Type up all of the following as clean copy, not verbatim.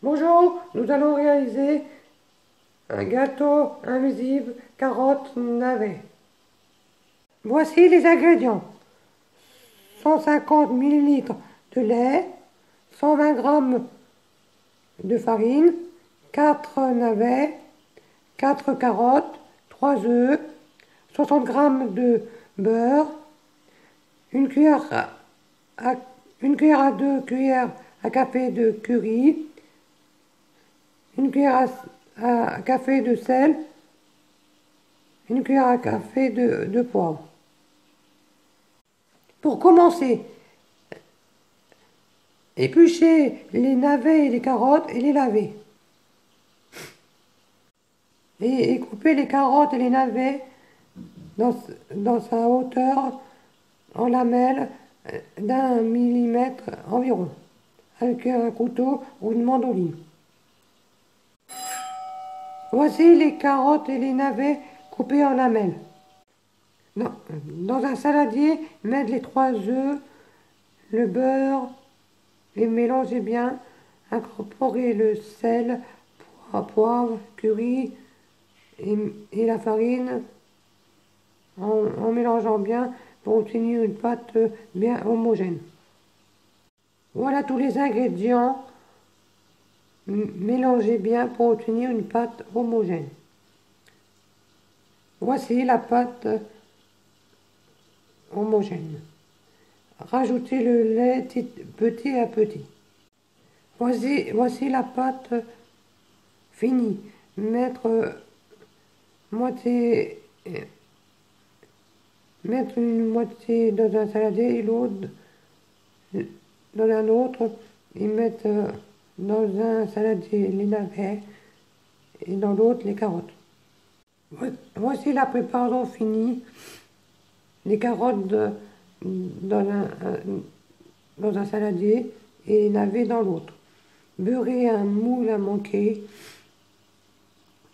Bonjour, nous allons réaliser un gâteau invisible carotte navet. Voici les ingrédients. 150 ml de lait, 120 g de farine, 4 navets, 4 carottes, 3 œufs, 60 g de beurre, une cuillère à 2 cuillères à café de curry, une cuillère à café de sel, une cuillère à café de poivre. Pour commencer, éplucher les navets et les carottes et les laver. Et couper les carottes et les navets dans sa hauteur en lamelles d'1 millimètre environ, avec un couteau ou une mandoline. Voici les carottes et les navets coupés en lamelles. Dans un saladier, mettre les 3 œufs, le beurre, et mélanger bien, incorporer le sel, poivre, curry et la farine en mélangeant bien pour obtenir une pâte bien homogène. Voilà tous les ingrédients. Mélangez bien pour obtenir une pâte homogène. Voici la pâte homogène. Rajoutez le lait petit à petit. Voici la pâte finie. Mettre une moitié dans un saladier et l'autre dans un autre, et mettre dans un saladier les navets et dans l'autre les carottes. Voici la préparation finie. Les carottes dans un saladier et les navets dans l'autre. Beurrer un moule à manquer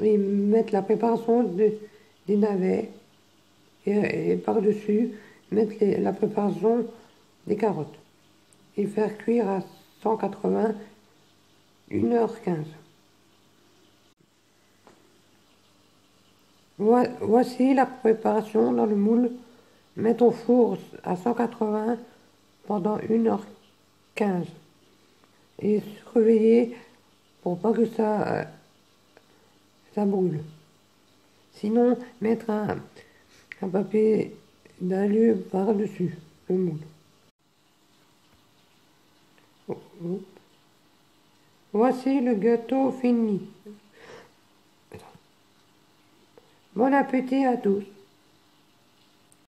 et mettre la préparation des navets et par-dessus mettre la préparation des carottes et faire cuire à 180 1h15. Voici la préparation dans le moule. Mettre au four à 180 pendant 1h15 et surveiller pour pas que ça brûle. Sinon, mettre un papier d'alu par-dessus le moule. Voici le gâteau fini. Bon appétit à tous.